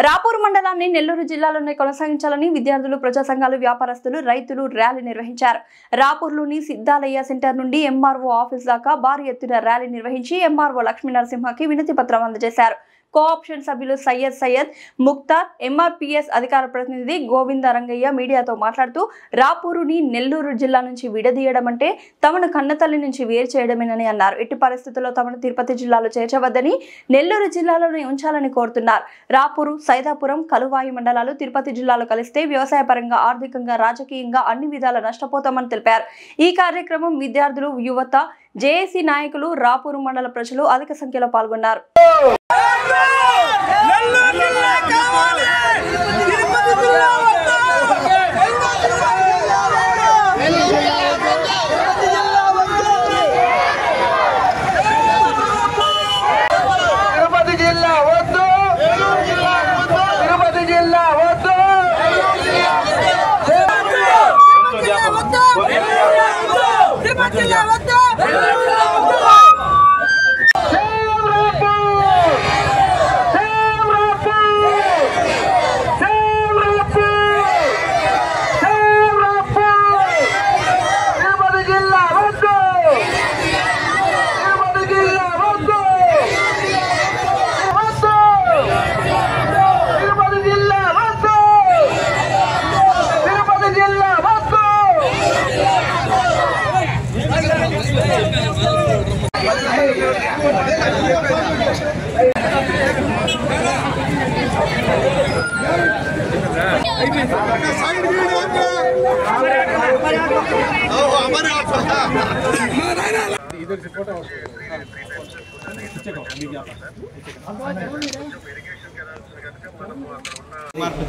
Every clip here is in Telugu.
రాపూర్ మండలాన్ని నెల్లూరు జిల్లాలోనే కొనసాగించాలని విద్యార్థులు, ప్రజా సంఘాలు, వ్యాపారస్తులు, రైతులు ర్యాలీ నిర్వహించారు. రాపూర్లోని సిద్ధాలయ్య సెంటర్ నుండి ఎంఆర్ఓ ఆఫీస్ దాకా భారీ ఎత్తున ర్యాలీ నిర్వహించి ఎంఆర్ఓ లక్ష్మీ నరసింహకి వినతి పత్రం అందజేశారు. కోఆప్షన్ సభ్యులు సయ్యద్ ముక్తార్, ఎంఆర్పీఎస్ అధికార ప్రతినిధి గోవింద రంగయ్య మీడియాతో మాట్లాడుతూ రాపూరుని నెల్లూరు జిల్లా నుంచి విడదీయడం అంటే తమను కన్నతల్లి నుంచి వేరు చేయడమేనని అన్నారు. ఎట్టి పరిస్థితుల్లో తమను తిరుపతి జిల్లాలో చేర్చవద్దని, నెల్లూరు జిల్లాలోనే ఉంచాలని కోరుతున్నారు. రాపూరు, సైదాపురం, కలువాయి మండలాలు తిరుపతి జిల్లాలో కలిస్తే వ్యవసాయపరంగా, ఆర్థికంగా, రాజకీయంగా అన్ని విధాల నష్టపోతామని తెలిపారు. ఈ కార్యక్రమం విద్యార్థులు, యువత, జేఏసీ నాయకులు, రాపూరు మండల ప్రజలు అధిక సంఖ్యలో పాల్గొన్నారు.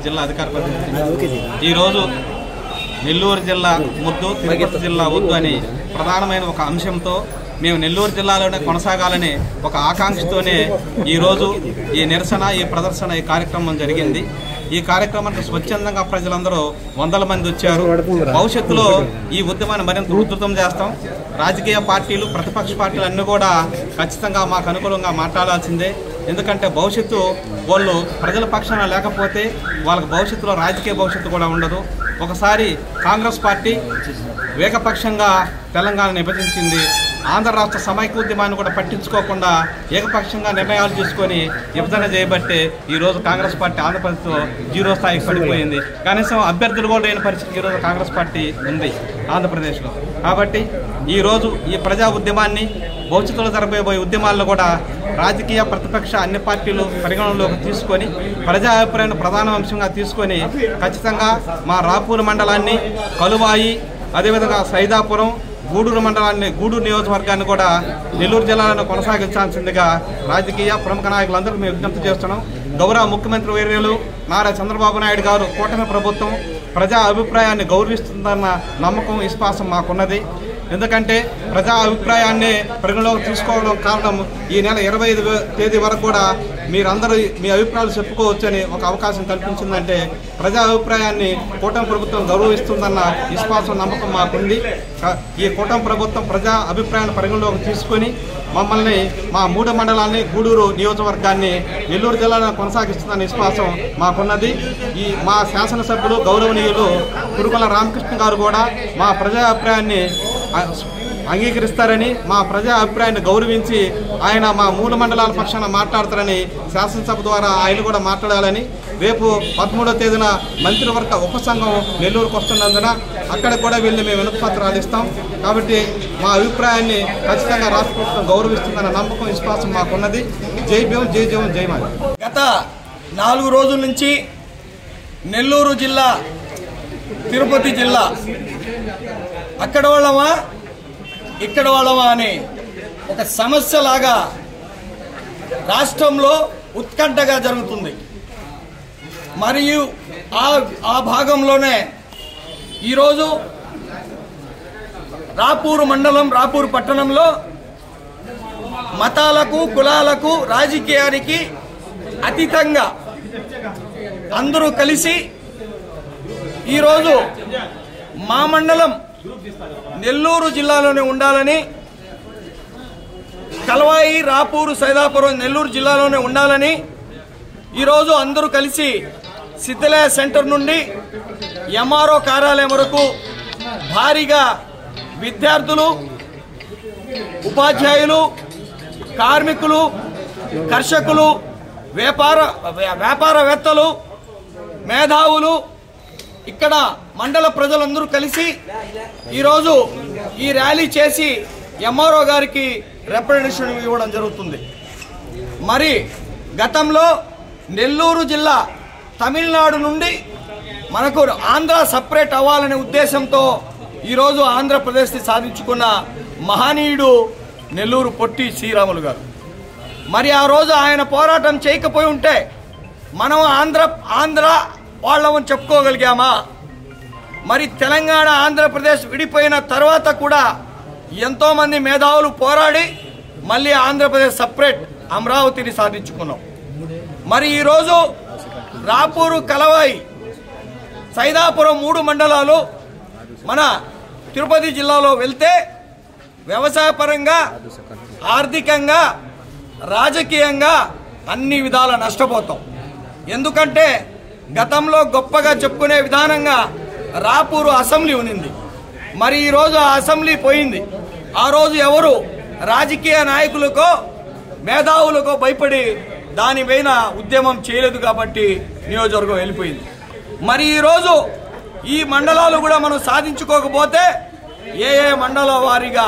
జిల్లా అధికార ప్రతినిధి ఈరోజు నెల్లూరు జిల్లా ముద్దు, తిరుపతి జిల్లా వద్దు అని ప్రధానమైన ఒక అంశంతో మేము నెల్లూరు జిల్లాలోనే కొనసాగాలని ఒక ఆకాంక్షతోనే ఈరోజు ఈ నిరసన, ఈ ప్రదర్శన, ఈ కార్యక్రమం జరిగింది. ఈ కార్యక్రమానికి స్వచ్ఛందంగా ప్రజలందరూ వందల మంది వచ్చారు. భవిష్యత్తులో ఈ ఉద్యమాన్ని మరింత ఉధృతం చేస్తాం. రాజకీయ పార్టీలు, ప్రతిపక్ష పార్టీలు అన్నీ కూడా ఖచ్చితంగా మాకు అనుకూలంగా మాట్లాడాల్సిందే. ఎందుకంటే భవిష్యత్తు వాళ్ళు ప్రజల పక్షాన లేకపోతే వాళ్ళకి భవిష్యత్తులో రాజకీయ భవిష్యత్తు కూడా ఉండదు. ఒకసారి కాంగ్రెస్ పార్టీ ఏకపక్షంగా తెలంగాణ విభజించింది. ఆంధ్ర రాష్ట్ర సమైక్యోద్యమాన్ని కూడా పట్టించుకోకుండా ఏకపక్షంగా నిర్ణయాలు తీసుకొని విభజన చేయబట్టే ఈరోజు కాంగ్రెస్ పార్టీ ఆంధ్రప్రదేశ్లో జీరో స్థాయికి పడిపోయింది. కనీసం అభ్యర్థులు కూడా లేని పరిస్థితి ఈరోజు కాంగ్రెస్ పార్టీ ఉంది ఆంధ్రప్రదేశ్లో. కాబట్టి ఈరోజు ఈ ప్రజా ఉద్యమాన్ని, భవిష్యత్తులో జరగబోయే ఉద్యమాలను కూడా రాజకీయ, ప్రతిపక్ష అన్ని పార్టీలు పరిగణనలోకి తీసుకొని ప్రజా అభిప్రాయాన్ని ప్రధాన అంశంగా తీసుకొని ఖచ్చితంగా మా రాపూరు మండలాన్ని, కలువాయి, అదేవిధంగా సైదాపురం, గూడూరు మండలాన్ని, గూడూరు నియోజకవర్గాన్ని కూడా నెల్లూరు జిల్లాలను కొనసాగించాల్సిందిగా రాజకీయ ప్రముఖ నాయకులందరూ మేము విజ్ఞప్తి చేస్తున్నాం. గౌరవ ముఖ్యమంత్రి వర్యులు నారా చంద్రబాబు నాయుడు గారు, కూటమి ప్రభుత్వం ప్రజా అభిప్రాయాన్ని గౌరవిస్తుందన్న నమ్మకం, విశ్వాసం మాకున్నది. ఎందుకంటే ప్రజా అభిప్రాయాన్ని పరిగణలోకి తీసుకోవడం కారణం ఈ నెల 25వ తేదీ వరకు కూడా మీరందరూ మీ అభిప్రాయాలు చెప్పుకోవచ్చని ఒక అవకాశం కల్పించిందంటే ప్రజా అభిప్రాయాన్ని కూటమి ప్రభుత్వం గౌరవిస్తుందన్న విశ్వాసం, నమ్మకం మాకుంది. ఈ కూటమి ప్రభుత్వం ప్రజా అభిప్రాయాన్ని పరిగణలోకి తీసుకొని మమ్మల్ని, మా 3 మండలాన్ని, గూడూరు నియోజకవర్గాన్ని నెల్లూరు జిల్లాలో కొనసాగిస్తుందన్న విశ్వాసం మాకున్నది. ఈ మా శాసనసభ్యులు గౌరవనీయులు కురుమల రామకృష్ణ గారు కూడా మా ప్రజా అభిప్రాయాన్ని అంగీకరిస్తారని, మా ప్రజా అభిప్రాయాన్ని గౌరవించి ఆయన మా 3 మండలాల పక్షాన మాట్లాడతారని శాసనసభ ద్వారా ఆయన కూడా మాట్లాడాలని, రేపు 13వ తేదీన మంత్రివర్గ ఉపసంఘం నెల్లూరుకు వస్తున్నందున అక్కడ కూడా వెళ్ళి మేము వినతి పత్రాలు ఇస్తాం. కాబట్టి మా అభిప్రాయాన్ని ఖచ్చితంగా రాష్ట్ర ప్రభుత్వం గౌరవిస్తుందన్న నమ్మకం, విశ్వాసం మాకున్నది. జై భీమ్, జై జవాన్, జై మాది. గత 4 రోజుల నుంచి నెల్లూరు జిల్లా, తిరుపతి జిల్లా అక్కడ వాళ్ళమా ఇక్కడ వాళ్ళమా అనే ఒక సమస్యలాగా రాష్ట్రంలో ఉత్కంఠగా జరుగుతుంది. మరియు ఆ భాగంలోనే ఈరోజు రాపూరు మండలం, రాపూరు పట్టణంలో మతాలకు, కులాలకు, రాజకీయానికి అతీతంగా అందరూ కలిసి ఈరోజు మా మండలం నెల్లూరు జిల్లాలోనే ఉండాలని, కలవాయి, రాపూరు, సైదాపురం నెల్లూరు జిల్లాలోనే ఉండాలని ఈరోజు అందరూ కలిసి సిద్ధలయ సెంటర్ నుండి ఎంఆర్ఓ కార్యాలయం వరకు భారీగా విద్యార్థులు, ఉపాధ్యాయులు, కార్మికులు, కర్షకులు, వ్యాపారవేత్తలు, మేధావులు, ఇక్కడ మండల ప్రజలందరూ కలిసి ఈరోజు ఈ ర్యాలీ చేసి ఎంఆర్ఓ గారికి రిప్రజెంటేషన్ ఇవ్వడం జరుగుతుంది. మరి గతంలో నెల్లూరు జిల్లా తమిళనాడు నుండి మనకు ఆంధ్ర సపరేట్ అవ్వాలనే ఉద్దేశంతో ఈరోజు ఆంధ్రప్రదేశ్ని సాధించుకున్న మహనీయుడు నెల్లూరు పొట్టి శ్రీరాములు గారు. మరి ఆ రోజు ఆయన పోరాటం చేయకపోయి ఉంటే మనం ఆంధ్ర వాళ్ళమని చెప్పుకోగలిగామా? మరి తెలంగాణ ఆంధ్రప్రదేశ్ విడిపోయిన తర్వాత కూడా ఎంతోమంది మేధావులు పోరాడి మళ్ళీ ఆంధ్రప్రదేశ్ సపరేట్ అమరావతిని సాధించుకున్నాం. మరి ఈరోజు రాపూరు, కలవాయి, సైదాపురం 3 మండలాలు మన తిరుపతి జిల్లాలో వెళ్తే వ్యవసాయపరంగా, ఆర్థికంగా, రాజకీయంగా అన్ని విధాల నష్టపోతాం. ఎందుకంటే గతంలో గొప్పగా చెప్పుకునే విధానంగా రాపూరు అసెంబ్లీ ఉన్నింది. మరి ఈరోజు ఆ అసెంబ్లీ పోయింది. ఆ రోజు ఎవరు రాజకీయ నాయకులకో మేధావులకో భయపడి దానిపైన ఉద్యమం చేయలేదు కాబట్టి నియోజకవర్గం వెళ్ళిపోయింది. మరి ఈరోజు ఈ మండలాలు కూడా మనం సాధించుకోకపోతే ఏ మండల వారీగా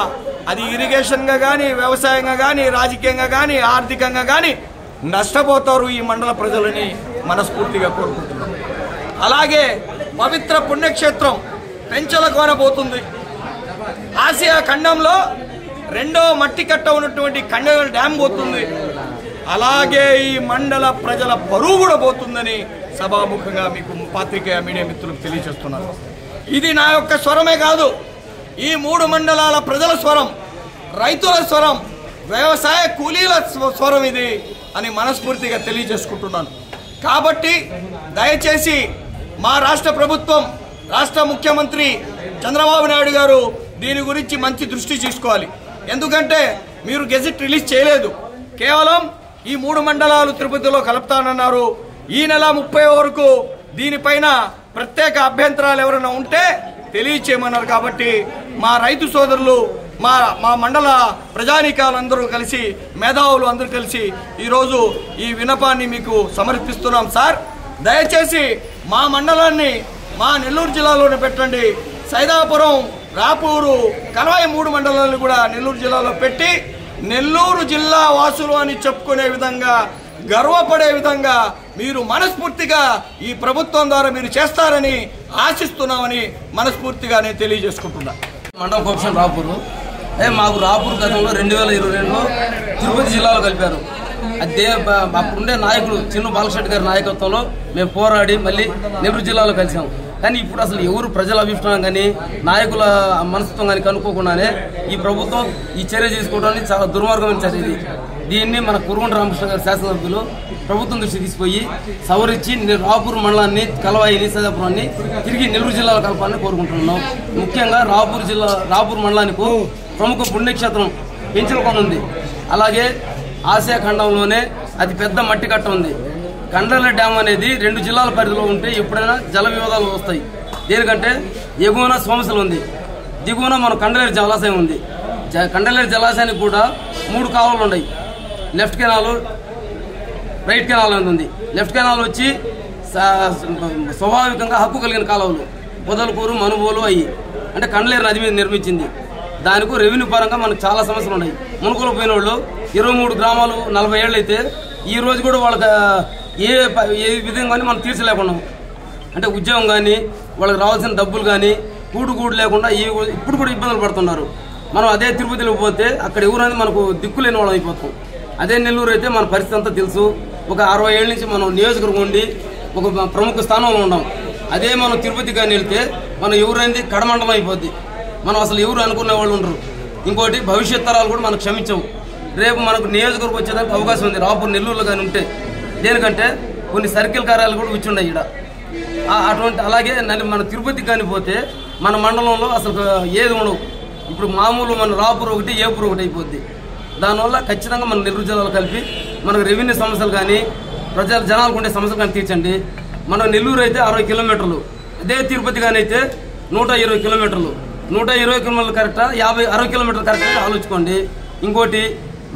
అది ఇరిగేషన్గా కానీ, వ్యవసాయంగా కానీ, రాజకీయంగా కానీ, ఆర్థికంగా కానీ నష్టపోతారు ఈ మండల ప్రజలని మనస్ఫూర్తిగా కోరుకుంటున్నాం. అలాగే పవిత్ర పుణ్యక్షేత్రం పెంచలకోనబోతుంది. ఆసియా ఖండంలో 2వ మట్టి కట్ట ఉన్నటువంటి కండగల్ డ్యామ్ పోతుంది. అలాగే ఈ మండల ప్రజల పరువు కూడా పోతుందని సభాముఖంగా మీకు పాత్రికేయ మీడియా మిత్రులకు తెలియజేస్తున్నాను. ఇది నా యొక్క స్వరమే కాదు, ఈ 3 మండలాల ప్రజల స్వరం, రైతుల స్వరం, వ్యవసాయ కూలీల స్వరం ఇది అని మనస్ఫూర్తిగా తెలియజేసుకుంటున్నాను. కాబట్టి దయచేసి మా రాష్ట్ర ప్రభుత్వం, రాష్ట్ర ముఖ్యమంత్రి చంద్రబాబు నాయుడు గారు దీని గురించి మంచి దృష్టి తీసుకోవాలి. ఎందుకంటే మీరు గెజెట్ రిలీజ్ చేయలేదు, కేవలం ఈ 3 మండలాలు తిరుపతిలో కలుపుతానన్నారు. ఈ నెల 30 వరకు దీనిపైన ప్రత్యేక అభ్యంతరాలు ఎవరైనా ఉంటే తెలియచేయమన్నారు. కాబట్టి మా రైతు సోదరులు, మా మండల ప్రజానీకాలందరూ కలిసి, మేధావులు అందరూ కలిసి ఈరోజు ఈ విన్నపాన్ని మీకు సమర్పిస్తున్నాం. సార్, దయచేసి మా మండలాన్ని మా నెల్లూరు జిల్లాలోనే పెట్టండి. సైదాపురం, రాపూరు, కలవాయి 3 మండలాలను కూడా నెల్లూరు జిల్లాలో పెట్టి నెల్లూరు జిల్లా వాసులు అని చెప్పుకునే విధంగా, గర్వపడే విధంగా మీరు మనస్ఫూర్తిగా ఈ ప్రభుత్వం ద్వారా మీరు చేస్తారని ఆశిస్తున్నామని మనస్ఫూర్తిగా నేను తెలియజేసుకుంటున్నా. మండల కోపం రాపూరు. మాకు రాపూర్ గతంలో 2022లో తిరుపతి జిల్లాలో కలిపారు. అదే అప్పుడుండే నాయకులు చిన్న బాలశెట్టి గారి నాయకత్వంలో మేము పోరాడి మళ్ళీ నెల్లూరు జిల్లాలో కలిసాం. కానీ ఇప్పుడు అసలు ఎవరు ప్రజల అభిప్రాయం కానీ, నాయకుల మనస్తత్వం కానీ కనుక్కోకుండానే ఈ ప్రభుత్వం ఈ చర్య తీసుకోవడానికి చాలా దుర్మార్గమైన చర్య ఇది. దీన్ని మన కురుగుంట రామకృష్ణ గారి శాసనసభ్యులు ప్రభుత్వం దృష్టి తీసుకుపోయి సవరించి రాపూర్ మండలాన్ని, కలవాయిని, సైదాపురాన్ని తిరిగి నెల్లూరు జిల్లాలో కలపాలని కోరుకుంటున్నాం. ముఖ్యంగా రాపూర్ మండలానికి ప్రముఖ పుణ్యక్షేత్రం పెంచలకొన ఉంది. అలాగే ఆసియా ఖండంలోనే అతి పెద్ద మట్టి కట్ట ఉంది. కండల డ్యామ్ అనేది 2 జిల్లాల పరిధిలో ఉంటే ఎప్పుడైనా జల వివాదాలు వస్తాయి. దేనికంటే ఎగువన సోమశిల ఉంది, దిగువన మన కండలేరు జలాశయం ఉంది. కండలేరు జలాశయానికి కూడా 3 కాలువలు ఉన్నాయి. లెఫ్ట్ కెనాల్, రైట్ కెనాల్ అనేది ఉంది. లెఫ్ట్ కెనాల్ వచ్చి స్వాభావికంగా హక్కు కలిగిన కాలువలు, పొదలకూరు, మనుబోలు అయ్యి అంటే కండలేరు నది మీద నిర్మించింది. దానికి రెవెన్యూ పరంగా మనకు చాలా సమస్యలు ఉన్నాయి. మునుగోలు పోయిన వాళ్ళు 23 గ్రామాలు 40 ఏళ్ళు అయితే ఈ రోజు కూడా వాళ్ళకి ఏ విధంగా మనం తీర్చలేకున్నాం. అంటే ఉద్యోగం కానీ, వాళ్ళకి రావాల్సిన డబ్బులు కానీ, కూడు లేకుండా ఇప్పుడు కూడా ఇబ్బందులు పడుతున్నారు. మనం అదే తిరుపతిలో పోతే అక్కడ ఎవరైనా మనకు దిక్కులేని వాళ్ళం అయిపోతాం. అదే నెల్లూరు అయితే మన పరిస్థితి అంతా తెలుసు. ఒక 60 ఏళ్ళ నుంచి మనం నియోజకవర్గం ఉండి ఒక ప్రముఖ స్థానంలో ఉన్నాం. అదే మనం తిరుపతి కానీ వెళ్తే మనం ఎవరైంది కడమండలం అయిపోద్ది. మనం అసలు ఎవరు అనుకునే వాళ్ళు ఉండరు. ఇంకోటి భవిష్యత్ తరాలు కూడా మనకు క్షమించవు. రేపు మనకు నియోజకవర్గం వచ్చేదానికి అవకాశం ఉంది రాపూర్, నెల్లూరులో కానీ ఉంటే. దేనికంటే కొన్ని సర్కిల్ కార్యాలు కూడా కూర్చున్నాయి ఇక్కడ. అటువంటి అలాగే మన తిరుపతికి కానీ పోతే మన మండలంలో అసలు ఏది ఉండవు. ఇప్పుడు మామూలు మన రాపూర్ ఒకటి, ఏపూర్ ఒకటి అయిపోద్ది. దానివల్ల ఖచ్చితంగా మన నెల్లూరు జిల్లాలో కలిపి మనకు రెవెన్యూ సమస్యలు కానీ, జనాలకు ఉండే సమస్యలు కానీ తీర్చండి. మన నెల్లూరు అయితే 60 కిలోమీటర్లు, అదే తిరుపతి కానీ అయితే 120 కిలోమీటర్లు. 120 కిలోమీటర్లు కరెక్టా, 60 కిలోమీటర్లు కరెక్టా ఆలోచుకోండి. ఇంకోటి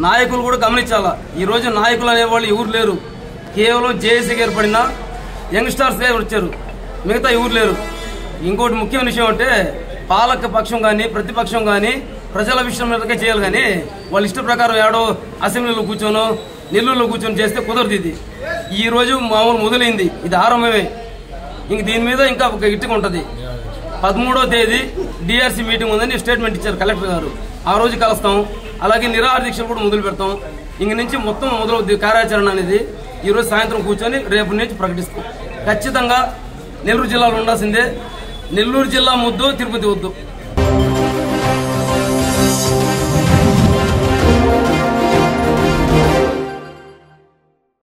నాయకులు కూడా గమనించాలా. ఈరోజు నాయకులు అనేవాళ్ళు ఎవరు లేరు. కేవలం జేఏసీకి ఏర్పడిన యంగ్స్టర్స్ వచ్చారు, మిగతా ఎవరు లేరు. ఇంకోటి ముఖ్యమైన విషయం అంటే పాలక పక్షం కానీ ప్రతిపక్షం కానీ ప్రజల విషయం మీదకే చేయాలి కానీ వాళ్ళ ఇష్ట ప్రకారం ఏడో అసెంబ్లీలో కూర్చోనో నెల్లూరులో కూర్చొని చేస్తే కుదరదు. ఇది ఈ రోజు మామూలు మొదలైంది, ఇది ఆరంభమే. ఇంక దీని మీద ఇంకా ఒక ఇట్టుగా ఉంటుంది. 13వ తేదీ డిఆర్సీ మీటింగ్ ఉందని స్టేట్మెంట్ ఇచ్చారు కలెక్టర్ గారు. ఆ రోజు కలుస్తాం. అలాగే నిరాహార దీక్షలు కూడా మొదలు పెడతాం. ఇంక నుంచి మొత్తం మొదలవుద్ది కార్యాచరణ అనేది. ఈరోజు సాయంత్రం కూర్చొని రేపు నుంచి ప్రకటిస్తాం. ఖచ్చితంగా నెల్లూరు జిల్లాలో ఉండాల్సిందే. నెల్లూరు జిల్లా ముద్దు, తిరుపతి వద్దు.